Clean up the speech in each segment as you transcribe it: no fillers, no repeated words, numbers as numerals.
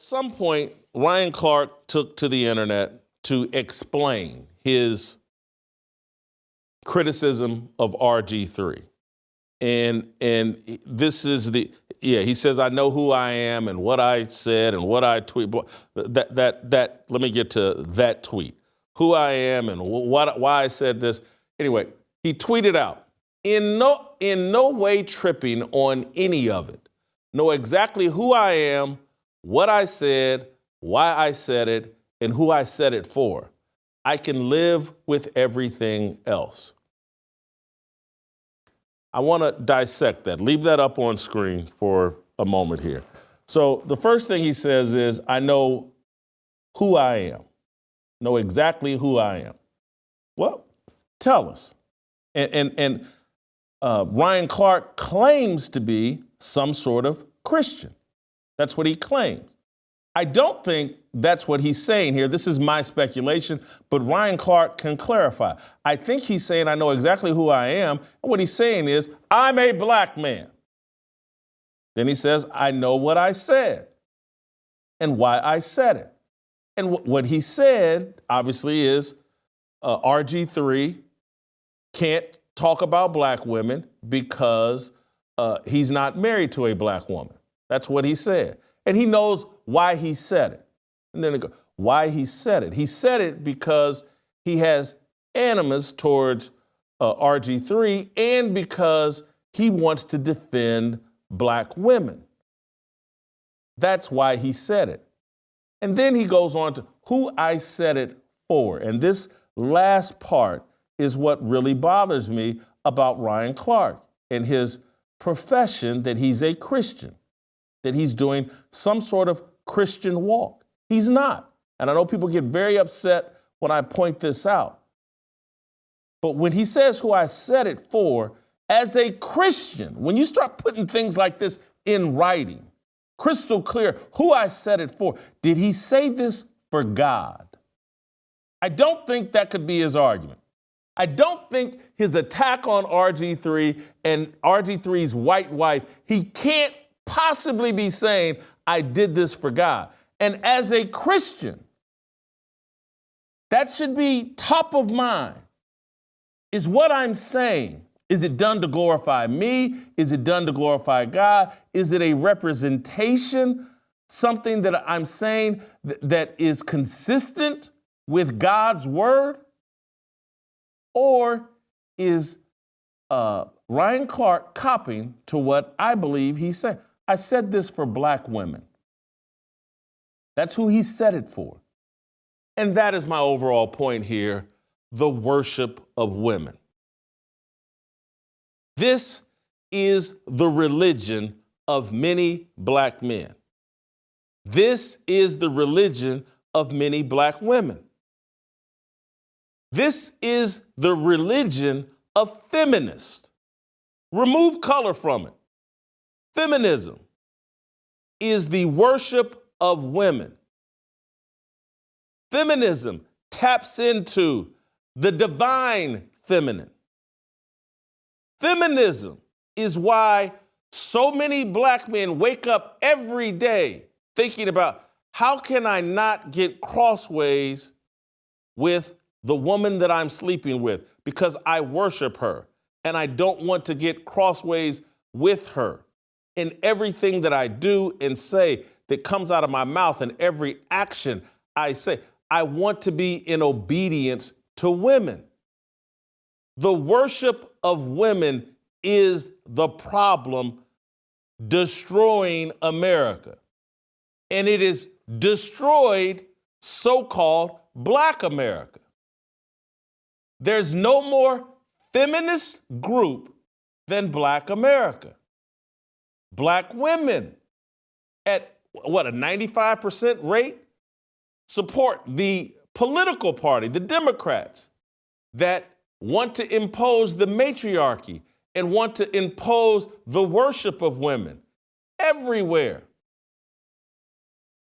some point, Ryan Clark took to the internet to explain his criticism of RG3. And this is he says, I know who I am and what I said and what I tweet. Let me get to that tweet. Who I am and why I said this. Anyway, he tweeted out, in no way tripping on any of it. Know exactly who I am, what I said, why I said it, and who I said it for. I can live with everything else. I want to dissect that. Leave that up on screen for a moment here. So the first thing he says is, I know who I am. Know exactly who I am. Well, tell us. And Ryan Clark claims to be some sort of Christian. That's what he claims. I don't think that's what he's saying here. This is my speculation, but Ryan Clark can clarify. I think he's saying, I know exactly who I am. And what he's saying is, I'm a black man. Then he says, I know what I said and why I said it. And what he said, obviously, is RG3 can't talk about black women because he's not married to a black woman. That's what he said. And he knows why he said it. And then why he said it. He said it because he has animus towards RG3 and because he wants to defend black women. That's why he said it. And then he goes on to who I said it for. And this last part is what really bothers me about Ryan Clark and his profession that he's a Christian, that he's doing some sort of Christian walk. He's not. And I know people get very upset when I point this out. But when he says who I said it for, as a Christian, when you start putting things like this in writing, crystal clear who I said it for, did he say this for God? I don't think that could be his argument. I don't think his attack on RG3 and RG3's white wife, he can't possibly be saying, I did this for God. And as a Christian, that should be top of mind. Is what I'm saying, is it done to glorify me? Is it done to glorify God? Is it a representation, something that I'm saying that is consistent with God's word? Or is Ryan Clark copying to what I believe he's saying? I said this for black women. That's who he said it for. And that is my overall point here, the worship of women. This is the religion of many black men. This is the religion of many black women. This is the religion of feminists. Remove color from it. Feminism is the worship of women. Feminism taps into the divine feminine. Feminism is why so many black men wake up every day thinking about, how can I not get crossways with the woman that I'm sleeping with, because I worship her and I don't want to get crossways with her. In everything that I do and say that comes out of my mouth and every action I say, I want to be in obedience to women. The worship of women is the problem destroying America. And it is destroyed so-called Black America. There's no more feminist group than Black America. Black women at a 95% rate support the political party, the Democrats, that want to impose the matriarchy and want to impose the worship of women everywhere.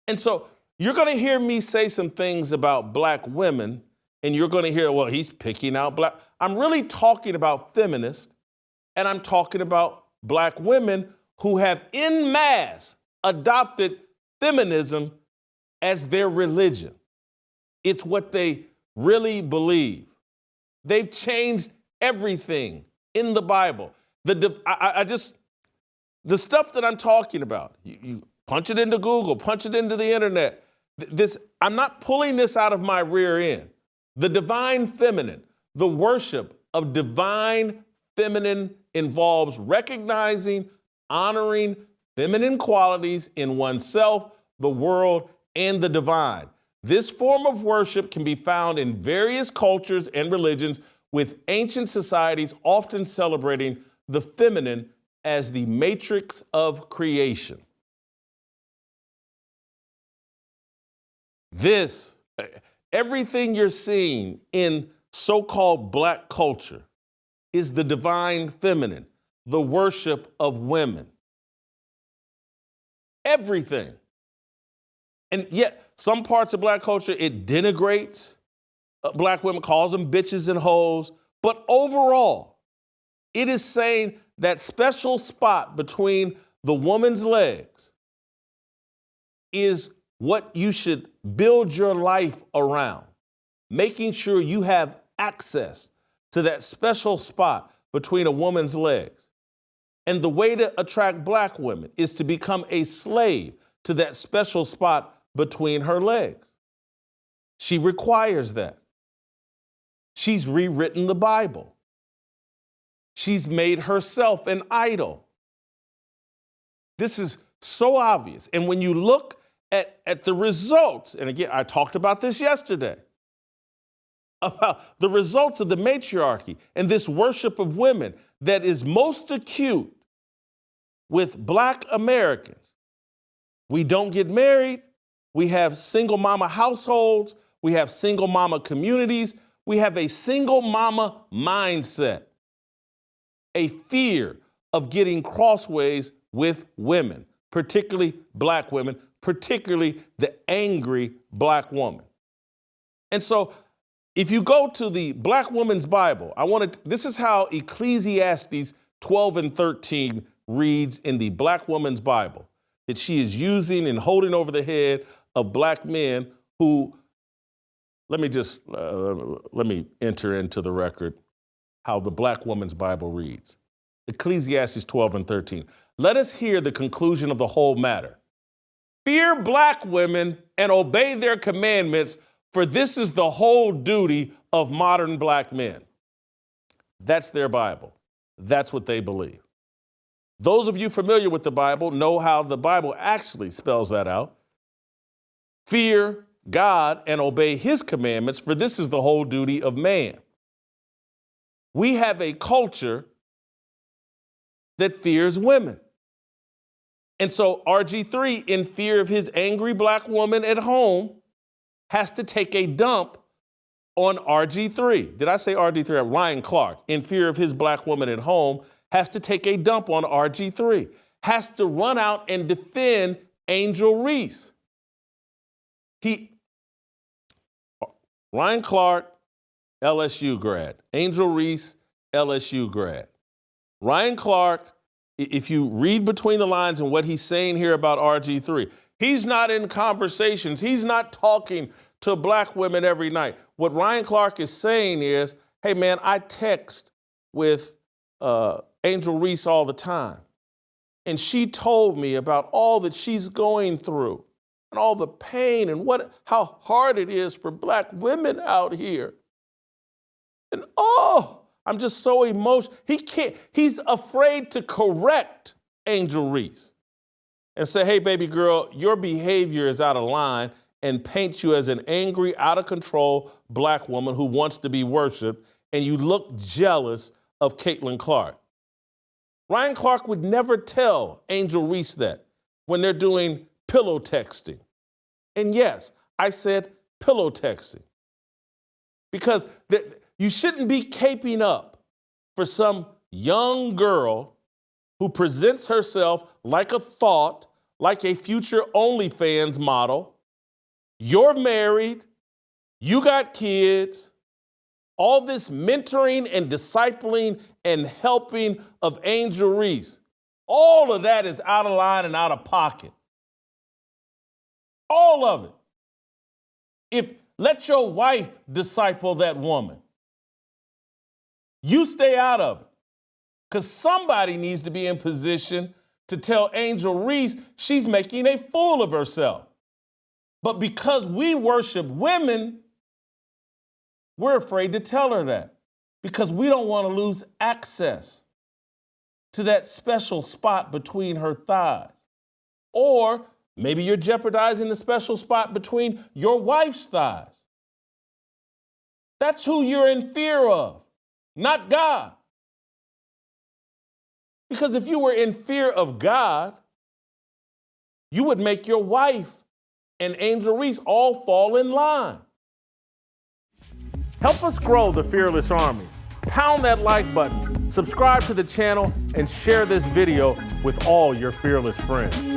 And so you're going to hear me say some things about black women, and you're going to hear, well, he's picking out black. I'm really talking about feminists, and I'm talking about black women who have en masse adopted feminism as their religion. It's what they really believe. They've changed everything in the Bible. The stuff that I'm talking about, you punch it into Google, punch it into the internet. I'm not pulling this out of my rear end. The divine feminine, the worship of divine feminine involves recognizing, honoring feminine qualities in oneself, the world, and the divine. This form of worship can be found in various cultures and religions, with ancient societies often celebrating the feminine as the matrix of creation. Everything you're seeing in so-called black culture is the divine feminine, the worship of women. Everything. And yet, some parts of black culture, it denigrates black women, calls them bitches and hoes. But overall, it is saying that special spot between the woman's legs is what you should build your life around, making sure you have access to that special spot between a woman's legs. And the way to attract black women is to become a slave to that special spot between her legs. She requires that. She's rewritten the Bible. She's made herself an idol. This is so obvious. And when you look at the results, and again, I talked about this yesterday, about the results of the matriarchy and this worship of women that is most acute with black Americans. We don't get married. We have single mama households. We have single mama communities. We have a single mama mindset, a fear of getting crossways with women, particularly black women, particularly the angry black woman. And so if you go to the Black Woman's Bible, this is how Ecclesiastes 12 and 13 reads in the Black Woman's Bible, that she is using and holding over the head of black men who, let me enter into the record how the Black Woman's Bible reads. Ecclesiastes 12 and 13. Let us hear the conclusion of the whole matter. Fear black women and obey their commandments, for this is the whole duty of modern black men. That's their Bible. That's what they believe. Those of you familiar with the Bible know how the Bible actually spells that out. Fear God and obey his commandments, for this is the whole duty of man. We have a culture that fears women. And so RG3, in fear of his angry black woman at home, has to take a dump on RG3. Did I say RG3? Ryan Clark, in fear of his black woman at home, has to take a dump on RG3, has to run out and defend Angel Reese. Ryan Clark, LSU grad. Angel Reese, LSU grad. Ryan Clark, if you read between the lines and what he's saying here about RG3, he's not in conversations. He's not talking to black women every night. What Ryan Clark is saying is, hey, man, I text with Angel Reese all the time. And she told me about all that she's going through and all the pain and how hard it is for black women out here. And I'm just so emotional. He's afraid to correct Angel Reese and say, hey, baby girl, your behavior is out of line, and paint you as an angry, out of control black woman who wants to be worshiped, and you look jealous of Caitlin Clark. Ryan Clark would never tell Angel Reese that when they're doing pillow texting. And yes, I said pillow texting. Because you shouldn't be caping up for some young girl who presents herself like a thought, like a future OnlyFans model. You're married, you got kids, all this mentoring and discipling and helping of Angel Reese, all of that is out of line and out of pocket. All of it. Let your wife disciple that woman. You stay out of it. Because somebody needs to be in position to tell Angel Reese she's making a fool of herself. But because we worship women, we're afraid to tell her that because we don't want to lose access to that special spot between her thighs. Or maybe you're jeopardizing the special spot between your wife's thighs. That's who you're in fear of, not God. Because if you were in fear of God, you would make your wife and Angel Reese all fall in line. Help us grow the Fearless Army. Pound that like button, subscribe to the channel, and share this video with all your fearless friends.